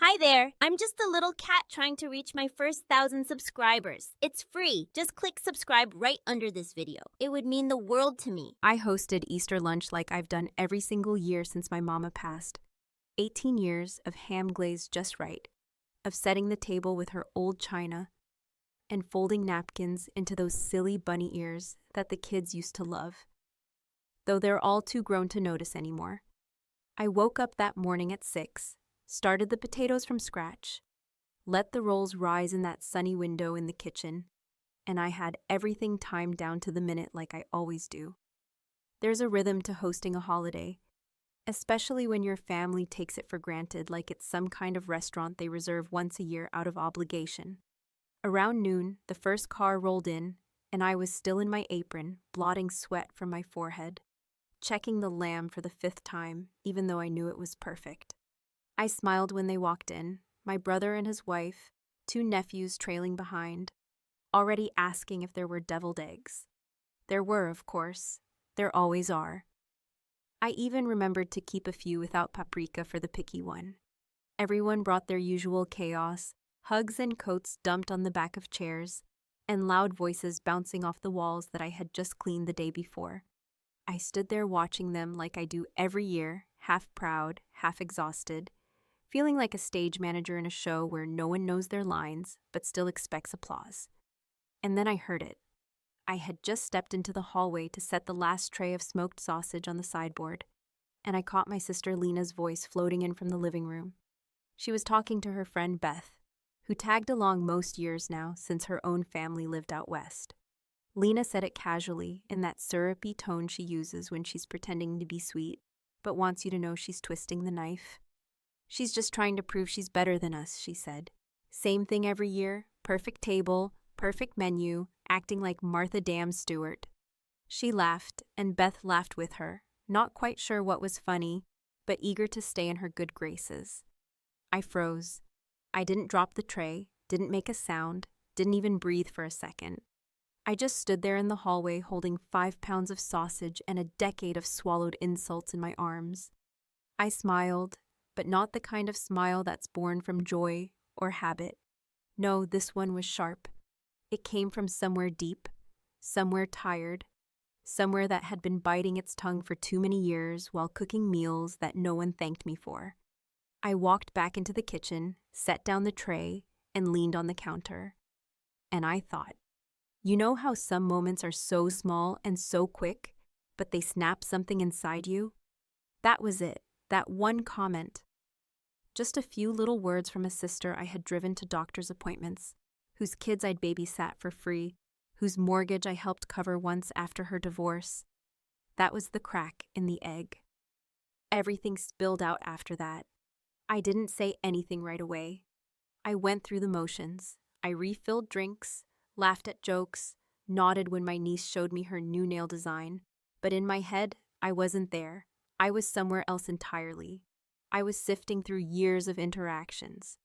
Hi there. I'm just a little cat trying to reach my first 1,000 subscribers. It's free. Just click subscribe right under this video. It would mean the world to me. I hosted Easter lunch like I've done every single year since my mama passed. 18 years of ham glazed just right, of setting the table with her old china, and folding napkins into those silly bunny ears that the kids used to love, though they're all too grown to notice anymore. I woke up that morning at 6, started the potatoes from scratch, let the rolls rise in that sunny window in the kitchen, and I had everything timed down to the minute like I always do. There's a rhythm to hosting a holiday, especially when your family takes it for granted like it's some kind of restaurant they reserve once a year out of obligation. Around noon, the first car rolled in, and I was still in my apron, blotting sweat from my forehead, checking the lamb for the 5th time, even though I knew it was perfect. I smiled when they walked in, my brother and his wife, 2 nephews trailing behind, already asking if there were deviled eggs. There were, of course. There always are. I even remembered to keep a few without paprika for the picky one. Everyone brought their usual chaos, hugs and coats dumped on the back of chairs, and loud voices bouncing off the walls that I had just cleaned the day before. I stood there watching them like I do every year, half proud, half exhausted, feeling like a stage manager in a show where no one knows their lines but still expects applause. And then I heard it. I had just stepped into the hallway to set the last tray of smoked sausage on the sideboard, and I caught my sister Lena's voice floating in from the living room. She was talking to her friend Beth, who tagged along most years now since her own family lived out west. Lena said it casually, in that syrupy tone she uses when she's pretending to be sweet, but wants you to know she's twisting the knife. She's just trying to prove she's better than us, she said. Same thing every year, perfect table, perfect menu, acting like Martha Dam Stewart. She laughed, and Beth laughed with her, not quite sure what was funny, but eager to stay in her good graces. I froze. I didn't drop the tray, didn't make a sound, didn't even breathe for a second. I just stood there in the hallway holding 5 pounds of sausage and a decade of swallowed insults in my arms. I smiled, but not the kind of smile that's born from joy or habit. No, this one was sharp. It came from somewhere deep, somewhere tired, somewhere that had been biting its tongue for too many years while cooking meals that no one thanked me for. I walked back into the kitchen, set down the tray, and leaned on the counter. And I thought, you know how some moments are so small and so quick, but they snap something inside you? That was it, that one comment. Just a few little words from a sister I had driven to doctor's appointments, whose kids I'd babysat for free, whose mortgage I helped cover once after her divorce. That was the crack in the egg. Everything spilled out after that. I didn't say anything right away. I went through the motions. I refilled drinks, laughed at jokes, nodded when my niece showed me her new nail design. But in my head, I wasn't there. I was somewhere else entirely. I was sifting through years of interactions.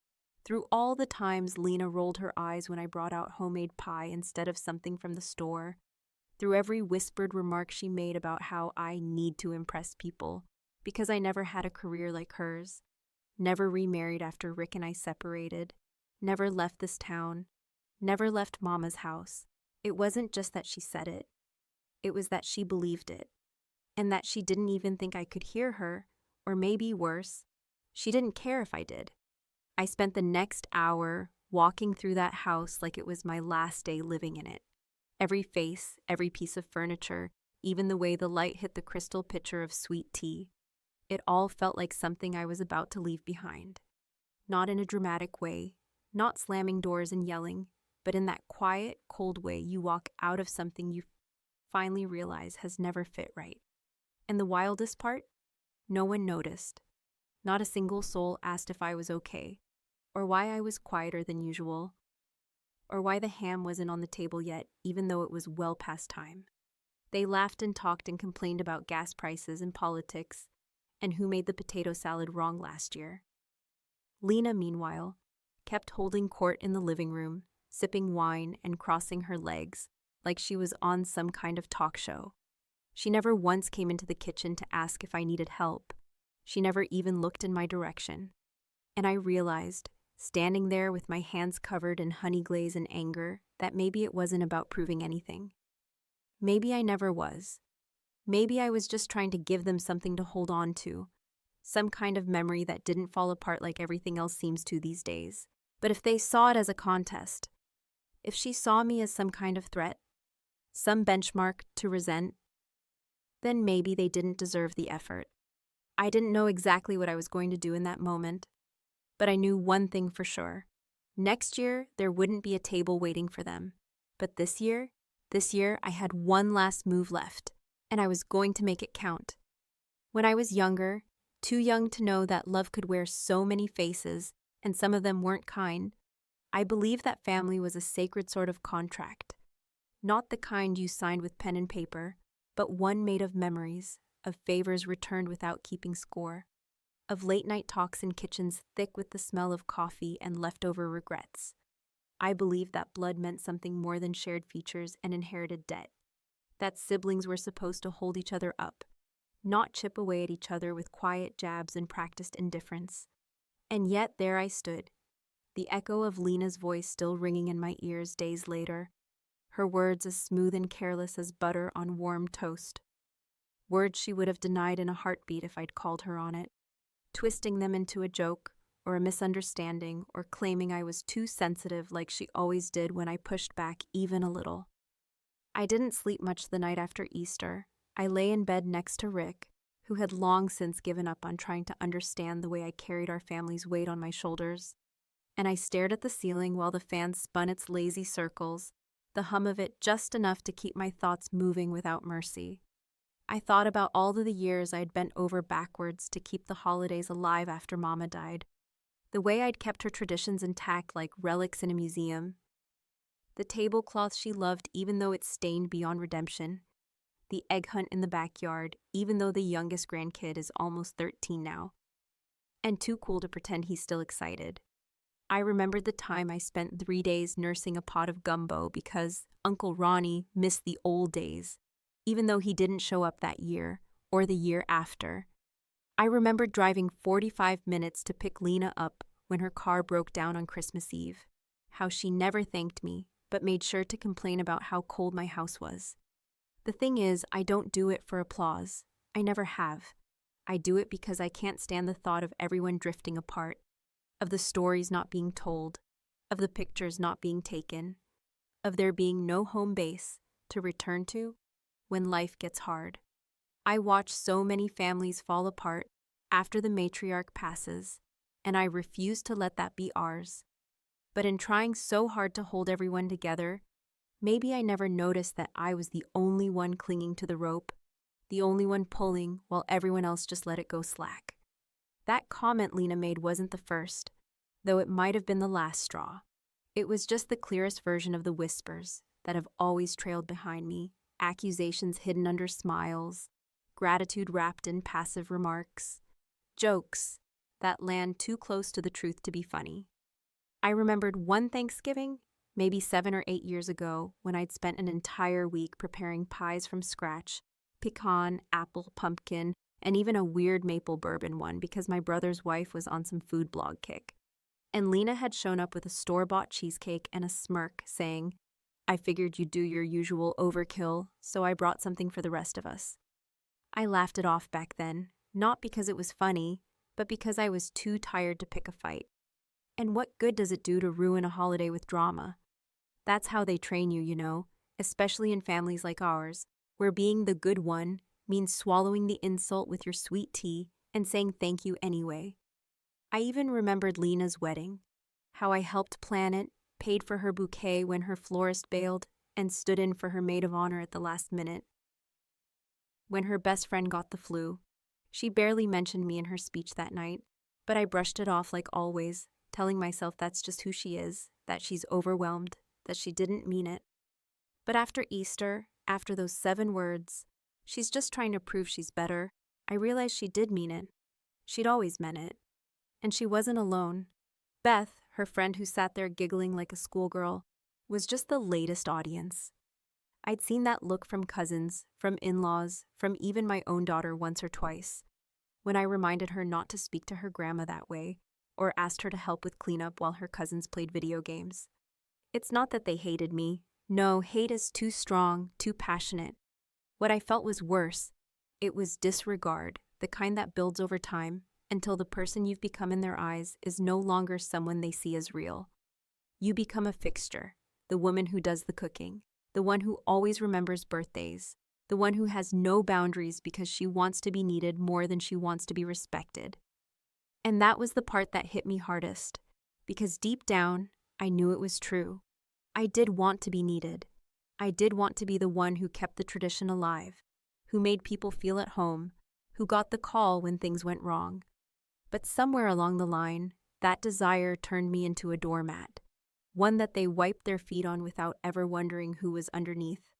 Through all the times Lena rolled her eyes when I brought out homemade pie instead of something from the store. Through every whispered remark she made about how I need to impress people, because I never had a career like hers. Never remarried after Rick and I separated. Never left this town. Never left Mama's house. It wasn't just that she said it. It was that she believed it. And that she didn't even think I could hear her, or maybe worse, she didn't care if I did. I spent the next hour walking through that house like it was my last day living in it. Every face, every piece of furniture, even the way the light hit the crystal pitcher of sweet tea. It all felt like something I was about to leave behind. Not in a dramatic way, not slamming doors and yelling, but in that quiet, cold way you walk out of something you finally realize has never fit right. And the wildest part? No one noticed. Not a single soul asked if I was okay, or why I was quieter than usual, or why the ham wasn't on the table yet, even though it was well past time. They laughed and talked and complained about gas prices and politics, and who made the potato salad wrong last year. Lena, meanwhile, kept holding court in the living room, sipping wine and crossing her legs like she was on some kind of talk show. She never once came into the kitchen to ask if I needed help. She never even looked in my direction. And I realized, standing there with my hands covered in honey glaze and anger, that maybe it wasn't about proving anything. Maybe I never was. Maybe I was just trying to give them something to hold on to, some kind of memory that didn't fall apart like everything else seems to these days. But if they saw it as a contest, if she saw me as some kind of threat, some benchmark to resent, then maybe they didn't deserve the effort. I didn't know exactly what I was going to do in that moment, but I knew one thing for sure. Next year, there wouldn't be a table waiting for them. But this year, I had one last move left, and I was going to make it count. When I was younger, too young to know that love could wear so many faces, and some of them weren't kind, I believed that family was a sacred sort of contract. Not the kind you signed with pen and paper, but one made of memories, of favors returned without keeping score, of late-night talks in kitchens thick with the smell of coffee and leftover regrets. I believed that blood meant something more than shared features and inherited debt, that siblings were supposed to hold each other up, not chip away at each other with quiet jabs and practiced indifference. And yet there I stood, the echo of Lena's voice still ringing in my ears days later, her words as smooth and careless as butter on warm toast. Words she would have denied in a heartbeat if I'd called her on it, twisting them into a joke or a misunderstanding or claiming I was too sensitive like she always did when I pushed back even a little. I didn't sleep much the night after Easter. I lay in bed next to Rick, who had long since given up on trying to understand the way I carried our family's weight on my shoulders, and I stared at the ceiling while the fan spun its lazy circles, the hum of it just enough to keep my thoughts moving without mercy. I thought about all of the years I'd bent over backwards to keep the holidays alive after Mama died, the way I'd kept her traditions intact like relics in a museum, the tablecloth she loved even though it's stained beyond redemption, the egg hunt in the backyard even though the youngest grandkid is almost 13 now, and too cool to pretend he's still excited. I remembered the time I spent 3 days nursing a pot of gumbo because Uncle Ronnie missed the old days, even though he didn't show up that year or the year after. I remembered driving 45 minutes to pick Lena up when her car broke down on Christmas Eve, how she never thanked me but made sure to complain about how cold my house was. The thing is, I don't do it for applause. I never have. I do it because I can't stand the thought of everyone drifting apart, of the stories not being told, of the pictures not being taken, of there being no home base to return to when life gets hard. I watch so many families fall apart after the matriarch passes, and I refuse to let that be ours. But in trying so hard to hold everyone together, maybe I never noticed that I was the only one clinging to the rope, the only one pulling while everyone else just let it go slack. That comment Lena made wasn't the first, though it might have been the last straw. It was just the clearest version of the whispers that have always trailed behind me, accusations hidden under smiles, gratitude wrapped in passive remarks, jokes that land too close to the truth to be funny. I remembered one Thanksgiving, maybe 7 or 8 years ago, when I'd spent an entire week preparing pies from scratch, pecan, apple, pumpkin, and even a weird maple bourbon one because my brother's wife was on some food blog kick. And Lena had shown up with a store-bought cheesecake and a smirk saying, "I figured you'd do your usual overkill, so I brought something for the rest of us." I laughed it off back then, not because it was funny, but because I was too tired to pick a fight. And what good does it do to ruin a holiday with drama? That's how they train you, you know, especially in families like ours, where being the good one means swallowing the insult with your sweet tea and saying thank you anyway. I even remembered Lena's wedding, how I helped plan it, paid for her bouquet when her florist bailed, and stood in for her maid of honor at the last minute. When her best friend got the flu, she barely mentioned me in her speech that night, but I brushed it off like always, telling myself that's just who she is, that she's overwhelmed, that she didn't mean it. But after Easter, after those 7 words, she's just trying to prove she's better, I realized she did mean it. She'd always meant it. And she wasn't alone. Beth, her friend who sat there giggling like a schoolgirl, was just the latest audience. I'd seen that look from cousins, from in-laws, from even my own daughter once or twice, when I reminded her not to speak to her grandma that way, or asked her to help with cleanup while her cousins played video games. It's not that they hated me. No, hate is too strong, too passionate. What I felt was worse. It was disregard, the kind that builds over time until the person you've become in their eyes is no longer someone they see as real. You become a fixture, the woman who does the cooking, the one who always remembers birthdays, the one who has no boundaries because she wants to be needed more than she wants to be respected. And that was the part that hit me hardest, because deep down, I knew it was true. I did want to be needed. I did want to be the one who kept the tradition alive, who made people feel at home, who got the call when things went wrong. But somewhere along the line, that desire turned me into a doormat, one that they wiped their feet on without ever wondering who was underneath.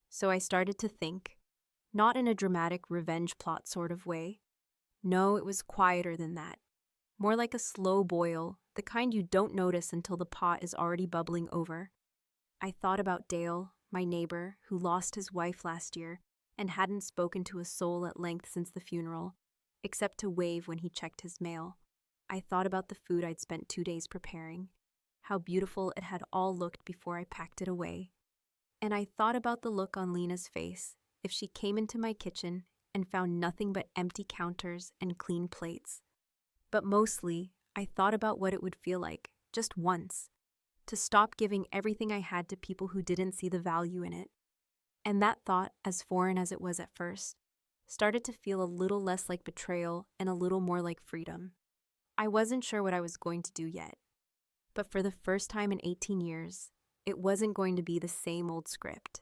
So I started to think, not in a dramatic revenge plot sort of way. No, it was quieter than that. More like a slow boil, the kind you don't notice until the pot is already bubbling over. I thought about Dale, my neighbor, who lost his wife last year and hadn't spoken to a soul at length since the funeral, except to wave when he checked his mail. I thought about the food I'd spent 2 days preparing, how beautiful it had all looked before I packed it away. And I thought about the look on Lena's face if she came into my kitchen and found nothing but empty counters and clean plates. But mostly, I thought about what it would feel like, just once, to stop giving everything I had to people who didn't see the value in it. And that thought, as foreign as it was at first, started to feel a little less like betrayal and a little more like freedom. I wasn't sure what I was going to do yet, but for the first time in 18 years, it wasn't going to be the same old script.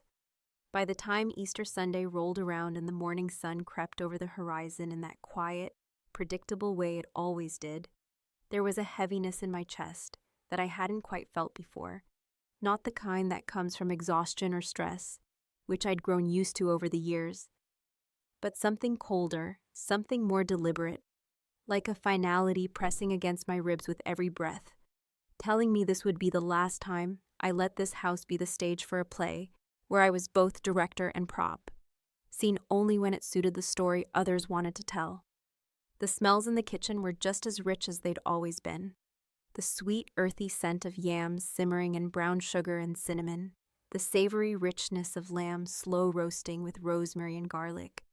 By the time Easter Sunday rolled around and the morning sun crept over the horizon in that quiet, predictable way it always did, there was a heaviness in my chest that I hadn't quite felt before, not the kind that comes from exhaustion or stress, which I'd grown used to over the years, but something colder, something more deliberate, like a finality pressing against my ribs with every breath, telling me this would be the last time I let this house be the stage for a play where I was both director and prop, seen only when it suited the story others wanted to tell. The smells in the kitchen were just as rich as they'd always been. The sweet, earthy scent of yams simmering in brown sugar and cinnamon, the savory richness of lamb slow roasting with rosemary and garlic,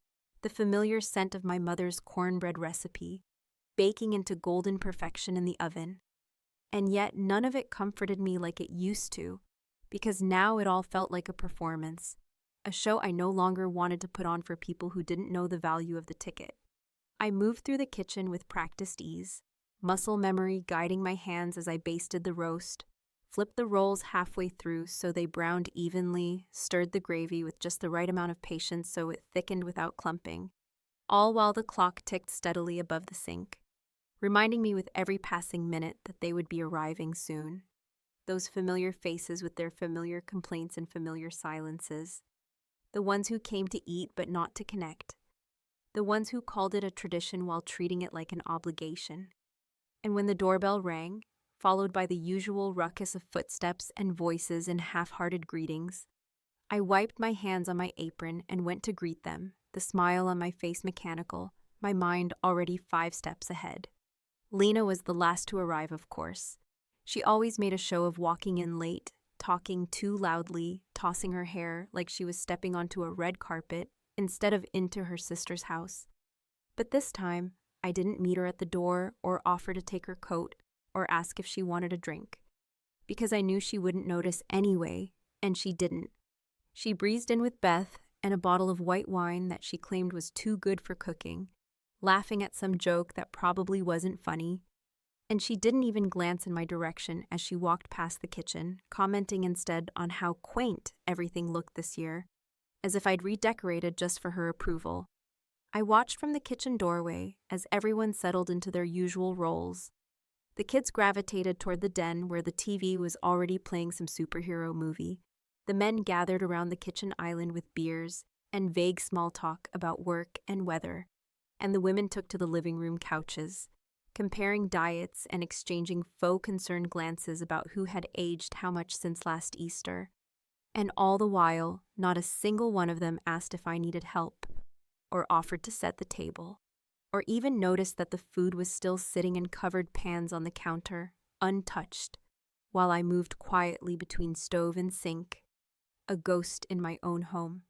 the familiar scent of my mother's cornbread recipe, baking into golden perfection in the oven. And yet none of it comforted me like it used to, because now it all felt like a performance, a show I no longer wanted to put on for people who didn't know the value of the ticket. I moved through the kitchen with practiced ease, muscle memory guiding my hands as I basted the roast, flipped the rolls halfway through so they browned evenly, stirred the gravy with just the right amount of patience so it thickened without clumping, all while the clock ticked steadily above the sink, reminding me with every passing minute that they would be arriving soon. Those familiar faces with their familiar complaints and familiar silences. The ones who came to eat but not to connect. The ones who called it a tradition while treating it like an obligation. And when the doorbell rang, followed by the usual ruckus of footsteps and voices and half-hearted greetings, I wiped my hands on my apron and went to greet them, the smile on my face mechanical, my mind already 5 steps ahead. Lena was the last to arrive, of course. She always made a show of walking in late, talking too loudly, tossing her hair like she was stepping onto a red carpet instead of into her sister's house. But this time, I didn't meet her at the door or offer to take her coat or ask if she wanted a drink, because I knew she wouldn't notice anyway, and she didn't. She breezed in with Beth and a bottle of white wine that she claimed was too good for cooking, laughing at some joke that probably wasn't funny, and she didn't even glance in my direction as she walked past the kitchen, commenting instead on how quaint everything looked this year, as if I'd redecorated just for her approval. I watched from the kitchen doorway as everyone settled into their usual roles. The kids gravitated toward the den where the TV was already playing some superhero movie. The men gathered around the kitchen island with beers and vague small talk about work and weather, and the women took to the living room couches, comparing diets and exchanging faux concerned glances about who had aged how much since last Easter. And all the while, not a single one of them asked if I needed help, or offered to set the table, or even notice that the food was still sitting in covered pans on the counter, untouched, while I moved quietly between stove and sink, a ghost in my own home.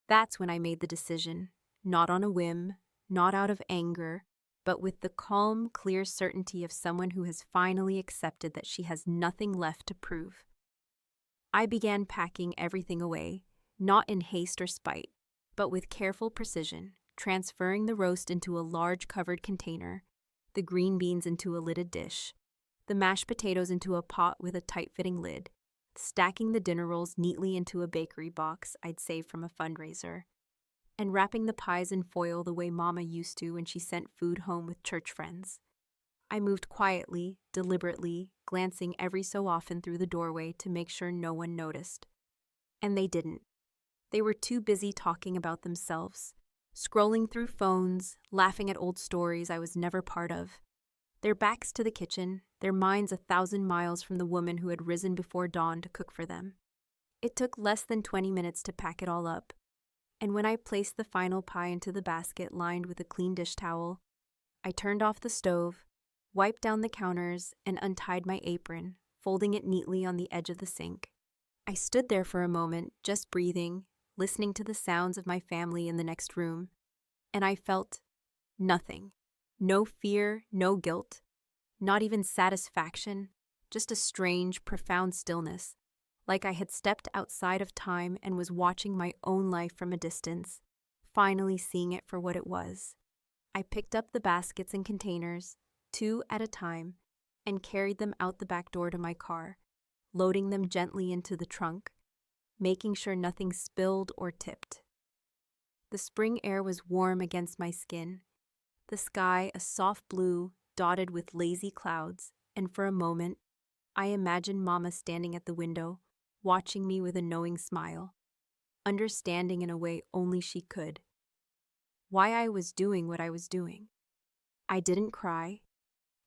That's when I made the decision, not on a whim, not out of anger, but with the calm, clear certainty of someone who has finally accepted that she has nothing left to prove. I began packing everything away, not in haste or spite, but with careful precision, transferring the roast into a large covered container, the green beans into a lidded dish, the mashed potatoes into a pot with a tight-fitting lid, stacking the dinner rolls neatly into a bakery box I'd saved from a fundraiser, and wrapping the pies in foil the way Mama used to when she sent food home with church friends. I moved quietly, deliberately, glancing every so often through the doorway to make sure no one noticed. And they didn't. They were too busy talking about themselves, scrolling through phones, laughing at old stories I was never part of. Their backs to the kitchen, their minds 1,000 miles from the woman who had risen before dawn to cook for them. It took less than 20 minutes to pack it all up, and when I placed the final pie into the basket lined with a clean dish towel, I turned off the stove, wiped down the counters, and untied my apron, folding it neatly on the edge of the sink. I stood there for a moment, just breathing, listening to the sounds of my family in the next room, and I felt nothing. No fear, no guilt, not even satisfaction, just a strange, profound stillness, like I had stepped outside of time and was watching my own life from a distance, finally seeing it for what it was. I picked up the baskets and containers, 2 at a time, and carried them out the back door to my car, loading them gently into the trunk, making sure nothing spilled or tipped. The spring air was warm against my skin, the sky a soft blue dotted with lazy clouds, and for a moment, I imagined Mama standing at the window, watching me with a knowing smile, understanding in a way only she could why I was doing what I was doing. I didn't cry.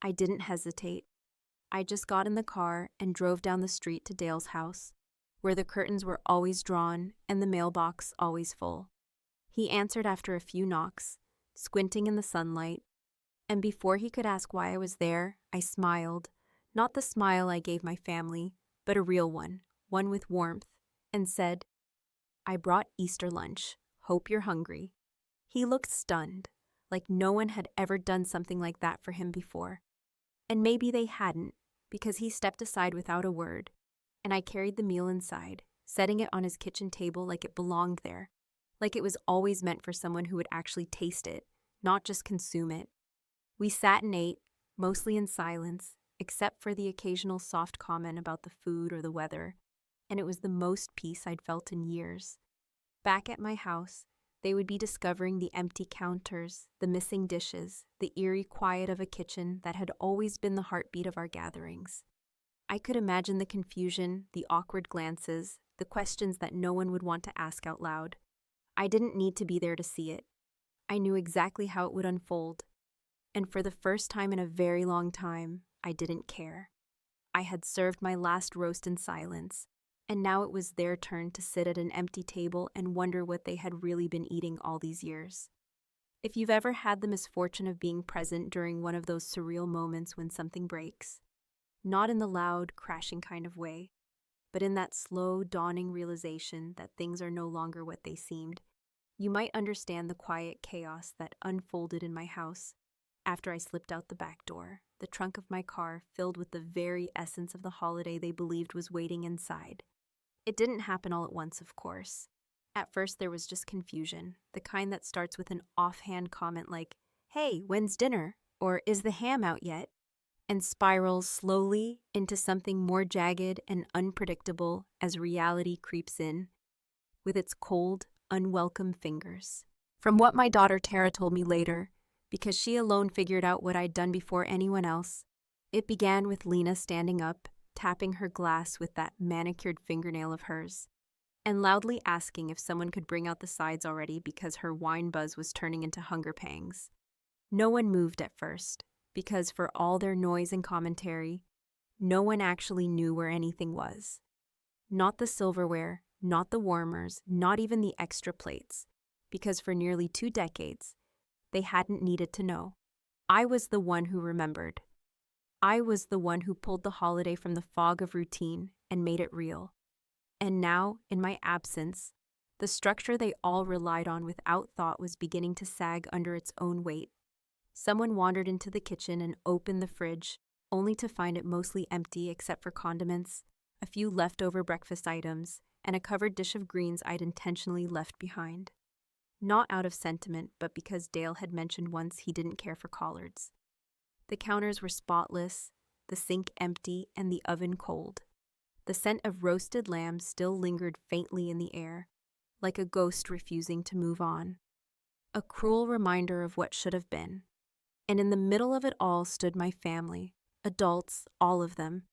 I didn't hesitate. I just got in the car and drove down the street to Dale's house, where the curtains were always drawn and the mailbox always full. He answered after a few knocks, squinting in the sunlight, and before he could ask why I was there, I smiled, not the smile I gave my family, but a real one with warmth, and said, "I brought Easter lunch. Hope you're hungry." He looked stunned, like no one had ever done something like that for him before. And maybe they hadn't, because he stepped aside without a word, and I carried the meal inside, setting it on his kitchen table like it belonged there, like it was always meant for someone who would actually taste it, not just consume it. We sat and ate, mostly in silence, except for the occasional soft comment about the food or the weather, and it was the most peace I'd felt in years. Back at my house, they would be discovering the empty counters, the missing dishes, the eerie quiet of a kitchen that had always been the heartbeat of our gatherings. I could imagine the confusion, the awkward glances, the questions that no one would want to ask out loud. I didn't need to be there to see it. I knew exactly how it would unfold, and for the first time in a very long time, I didn't care. I had served my last roast in silence, and now it was their turn to sit at an empty table and wonder what they had really been eating all these years. If you've ever had the misfortune of being present during one of those surreal moments when something breaks, not in the loud, crashing kind of way, but in that slow, dawning realization that things are no longer what they seemed, you might understand the quiet chaos that unfolded in my house after I slipped out the back door, the trunk of my car filled with the very essence of the holiday they believed was waiting inside. It didn't happen all at once, of course. At first, there was just confusion, the kind that starts with an offhand comment like, "Hey, when's dinner?" or "Is the ham out yet?" and spirals slowly into something more jagged and unpredictable as reality creeps in, with its cold, unwelcome fingers. From what my daughter Tara told me later, because she alone figured out what I'd done before anyone else, it began with Lena standing up, tapping her glass with that manicured fingernail of hers, and loudly asking if someone could bring out the sides already because her wine buzz was turning into hunger pangs. No one moved at first, because for all their noise and commentary, no one actually knew where anything was. Not the silverware, not the warmers, not even the extra plates, because for nearly 2 decades, they hadn't needed to know. I was the one who remembered. I was the one who pulled the holiday from the fog of routine and made it real. And now, in my absence, the structure they all relied on without thought was beginning to sag under its own weight. Someone wandered into the kitchen and opened the fridge, only to find it mostly empty except for condiments, a few leftover breakfast items, and a covered dish of greens I'd intentionally left behind. Not out of sentiment, but because Dale had mentioned once he didn't care for collards. The counters were spotless, the sink empty, and the oven cold. The scent of roasted lamb still lingered faintly in the air, like a ghost refusing to move on. A cruel reminder of what should have been. And in the middle of it all stood my family, adults, all of them,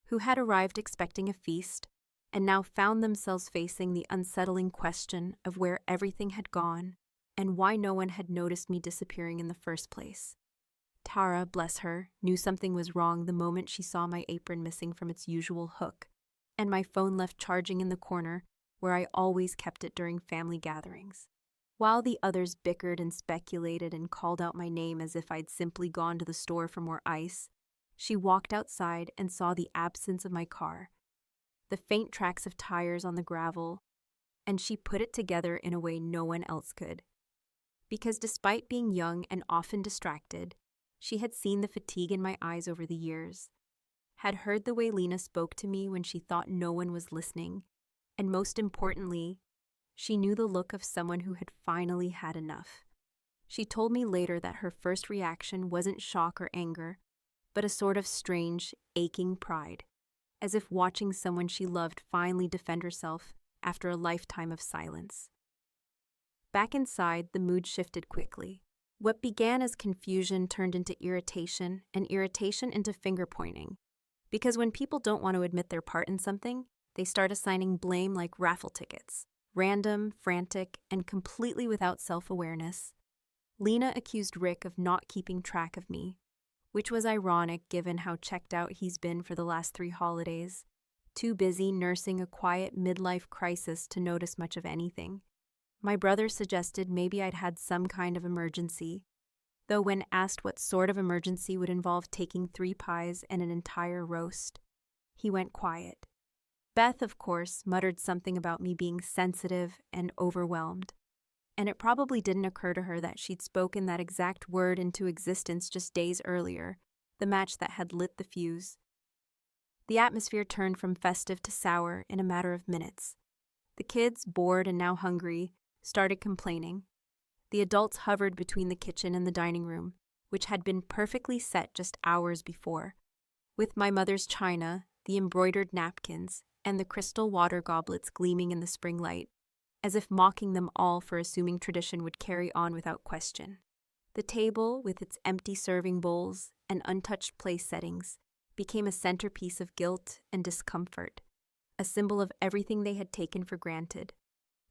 who had arrived expecting a feast, and now found themselves facing the unsettling question of where everything had gone and why no one had noticed me disappearing in the first place. Tara, bless her, knew something was wrong the moment she saw my apron missing from its usual hook, and my phone left charging in the corner where I always kept it during family gatherings. While the others bickered and speculated and called out my name as if I'd simply gone to the store for more ice, she walked outside and saw the absence of my car, the faint tracks of tires on the gravel, and she put it together in a way no one else could. Because despite being young and often distracted, she had seen the fatigue in my eyes over the years, had heard the way Lena spoke to me when she thought no one was listening, and most importantly, she knew the look of someone who had finally had enough. She told me later that her first reaction wasn't shock or anger, but a sort of strange, aching pride, as if watching someone she loved finally defend herself after a lifetime of silence. Back inside, the mood shifted quickly. What began as confusion turned into irritation, and irritation into finger-pointing. Because when people don't want to admit their part in something, they start assigning blame like raffle tickets, random, frantic, and completely without self-awareness. Lena accused Rick of not keeping track of me, which was ironic given how checked out he's been for the last 3 holidays, too busy nursing a quiet midlife crisis to notice much of anything. My brother suggested maybe I'd had some kind of emergency, though when asked what sort of emergency would involve taking 3 pies and an entire roast, he went quiet. Beth, of course, muttered something about me being sensitive and overwhelmed, and it probably didn't occur to her that she'd spoken that exact word into existence just days earlier, the match that had lit the fuse. The atmosphere turned from festive to sour in a matter of minutes. The kids, bored and now hungry, started complaining. The adults hovered between the kitchen and the dining room, which had been perfectly set just hours before, with my mother's china, the embroidered napkins, and the crystal water goblets gleaming in the spring light, as if mocking them all for assuming tradition would carry on without question. The table, with its empty serving bowls and untouched place settings, became a centerpiece of guilt and discomfort, a symbol of everything they had taken for granted,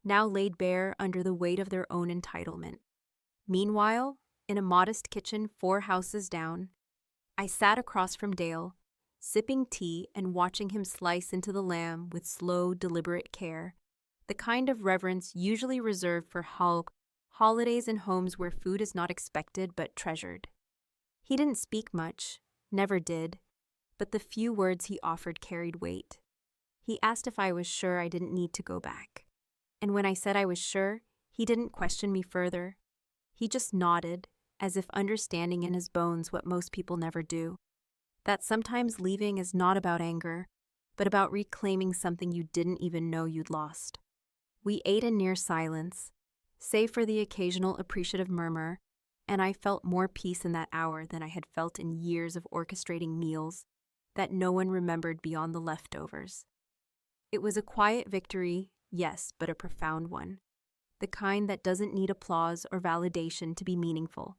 now laid bare under the weight of their own entitlement. Meanwhile, in a modest kitchen 4 houses down, I sat across from Dale, sipping tea and watching him slice into the lamb with slow, deliberate care, the kind of reverence usually reserved for holidays in homes where food is not expected but treasured. He didn't speak much, never did, but the few words he offered carried weight. He asked if I was sure I didn't need to go back. And when I said I was sure, he didn't question me further. He just nodded, as if understanding in his bones what most people never do, that sometimes leaving is not about anger, but about reclaiming something you didn't even know you'd lost. We ate in near silence, save for the occasional appreciative murmur, and I felt more peace in that hour than I had felt in years of orchestrating meals that no one remembered beyond the leftovers. It was a quiet victory, yes, but a profound one, the kind that doesn't need applause or validation to be meaningful.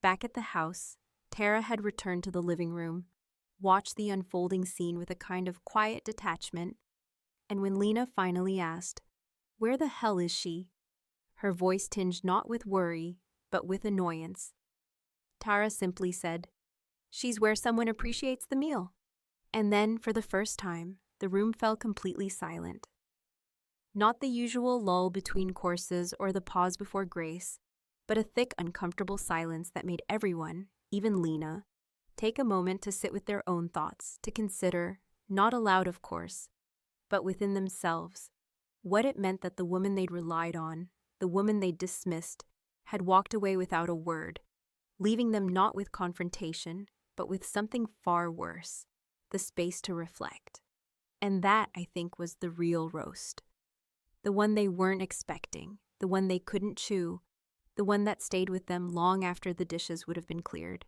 Back at the house, Tara had returned to the living room, watched the unfolding scene with a kind of quiet detachment, and when Lena finally asked, "Where the hell is she?" her voice tinged not with worry, but with annoyance, Tara simply said, "She's where someone appreciates the meal." And then, for the first time, the room fell completely silent. Not the usual lull between courses or the pause before grace, but a thick, uncomfortable silence that made everyone, even Lena, take a moment to sit with their own thoughts, to consider, not aloud of course, but within themselves, what it meant that the woman they'd relied on, the woman they'd dismissed, had walked away without a word, leaving them not with confrontation, but with something far worse, the space to reflect. And that, I think, was the real roast. The one they weren't expecting, the one they couldn't chew, the one that stayed with them long after the dishes would have been cleared.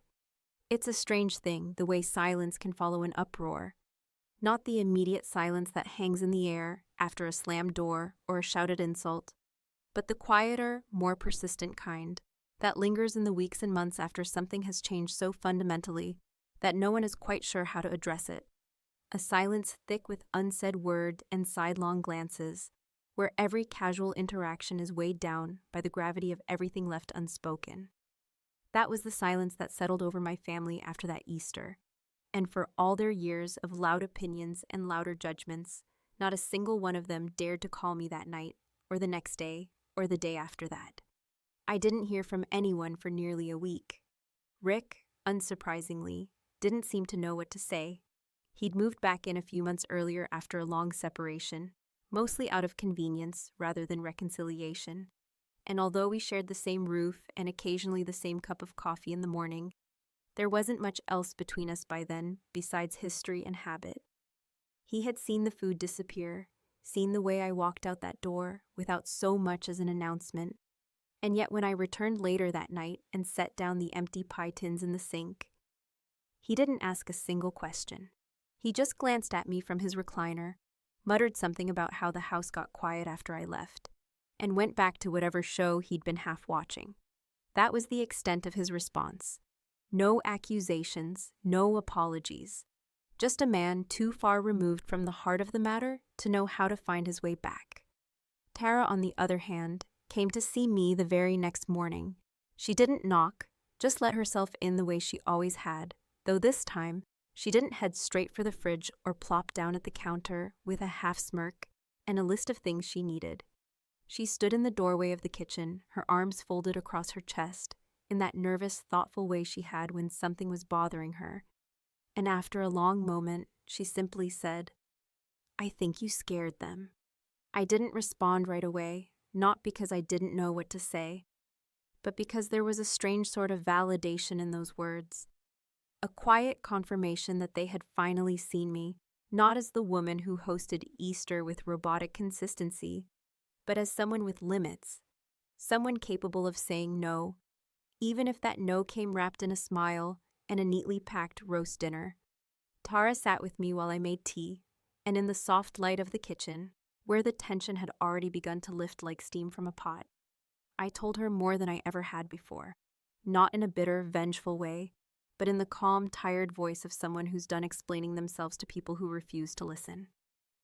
It's a strange thing, the way silence can follow an uproar. Not the immediate silence that hangs in the air after a slammed door or a shouted insult, but the quieter, more persistent kind that lingers in the weeks and months after something has changed so fundamentally that no one is quite sure how to address it. A silence thick with unsaid word and sidelong glances, where every casual interaction is weighed down by the gravity of everything left unspoken. That was the silence that settled over my family after that Easter. And for all their years of loud opinions and louder judgments, not a single one of them dared to call me that night, or the next day, or the day after that. I didn't hear from anyone for nearly a week. Rick, unsurprisingly, didn't seem to know what to say. He'd moved back in a few months earlier after a long separation, mostly out of convenience rather than reconciliation. And although we shared the same roof and occasionally the same cup of coffee in the morning, there wasn't much else between us by then besides history and habit. He had seen the food disappear, seen the way I walked out that door without so much as an announcement. And yet when I returned later that night and set down the empty pie tins in the sink, he didn't ask a single question. He just glanced at me from his recliner, muttered something about how the house got quiet after I left, and went back to whatever show he'd been half watching. That was the extent of his response. No accusations, no apologies. Just a man too far removed from the heart of the matter to know how to find his way back. Tara, on the other hand, came to see me the very next morning. She didn't knock, just let herself in the way she always had, though this time, she didn't head straight for the fridge or plop down at the counter with a half-smirk and a list of things she needed. She stood in the doorway of the kitchen, her arms folded across her chest, in that nervous, thoughtful way she had when something was bothering her. And after a long moment, she simply said, "I think you scared them." I didn't respond right away, not because I didn't know what to say, but because there was a strange sort of validation in those words. A quiet confirmation that they had finally seen me, not as the woman who hosted Easter with robotic consistency, but as someone with limits, someone capable of saying no, even if that no came wrapped in a smile and a neatly packed roast dinner. Tara sat with me while I made tea, and in the soft light of the kitchen, where the tension had already begun to lift like steam from a pot, I told her more than I ever had before, not in a bitter, vengeful way, but in the calm, tired voice of someone who's done explaining themselves to people who refuse to listen.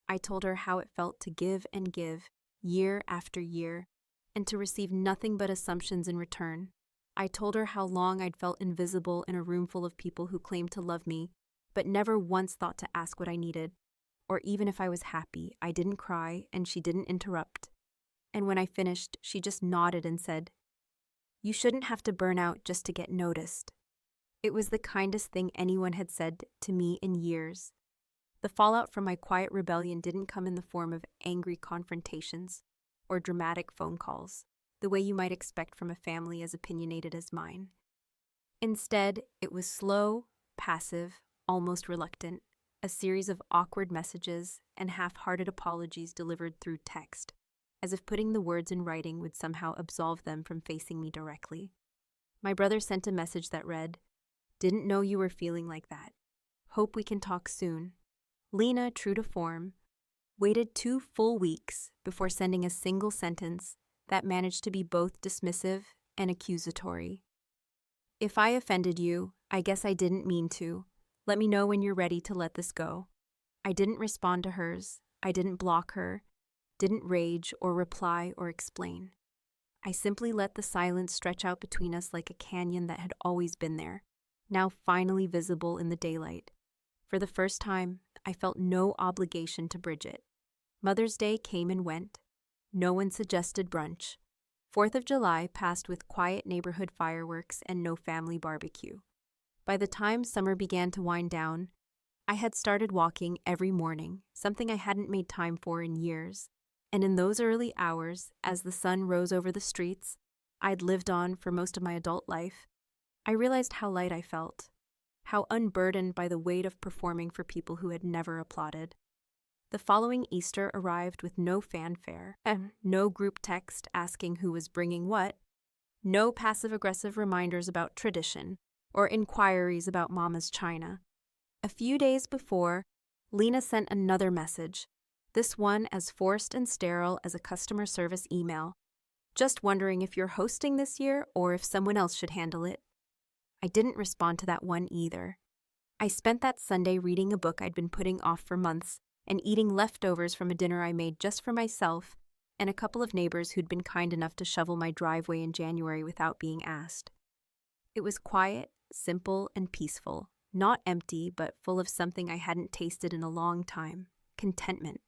I told her how it felt to give and give, year after year, and to receive nothing but assumptions in return. I told her how long I'd felt invisible in a room full of people who claimed to love me, but never once thought to ask what I needed, or even if I was happy. I didn't cry, and she didn't interrupt. And when I finished, she just nodded and said, "You shouldn't have to burn out just to get noticed." It was the kindest thing anyone had said to me in years. The fallout from my quiet rebellion didn't come in the form of angry confrontations or dramatic phone calls, the way you might expect from a family as opinionated as mine. Instead, it was slow, passive, almost reluctant, a series of awkward messages and half-hearted apologies delivered through text, as if putting the words in writing would somehow absolve them from facing me directly. My brother sent a message that read, "Didn't know you were feeling like that. Hope we can talk soon." Lena, true to form, waited 2 full weeks before sending a single sentence that managed to be both dismissive and accusatory. "If I offended you, I guess I didn't mean to. Let me know when you're ready to let this go." I didn't respond to hers. I didn't block her, didn't rage or reply or explain. I simply let the silence stretch out between us like a canyon that had always been there, now finally visible in the daylight. For the first time, I felt no obligation to bridge it. Mother's Day came and went. No one suggested brunch. 4th of July passed with quiet neighborhood fireworks and no family barbecue. By the time summer began to wind down, I had started walking every morning, something I hadn't made time for in years. And in those early hours, as the sun rose over the streets I'd lived on for most of my adult life, I realized how light I felt, how unburdened by the weight of performing for people who had never applauded. The following Easter arrived with no fanfare, no group text asking who was bringing what, no passive-aggressive reminders about tradition, or inquiries about Mama's china. A few days before, Lena sent another message, this one as forced and sterile as a customer service email, just wondering if you're hosting this year or if someone else should handle it. I didn't respond to that one either. I spent that Sunday reading a book I'd been putting off for months and eating leftovers from a dinner I made just for myself and a couple of neighbors who'd been kind enough to shovel my driveway in January without being asked. It was quiet, simple, and peaceful, not empty, but full of something I hadn't tasted in a long time, contentment.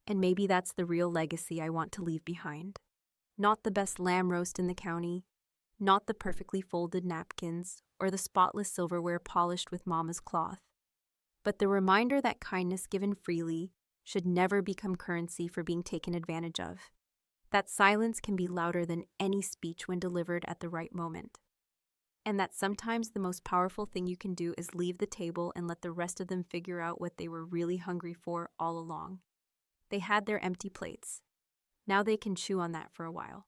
And maybe that's the real legacy I want to leave behind. Not the best lamb roast in the county, not the perfectly folded napkins or the spotless silverware polished with Mama's cloth, but the reminder that kindness given freely should never become currency for being taken advantage of. That silence can be louder than any speech when delivered at the right moment. And that sometimes the most powerful thing you can do is leave the table and let the rest of them figure out what they were really hungry for all along. They had their empty plates. Now they can chew on that for a while.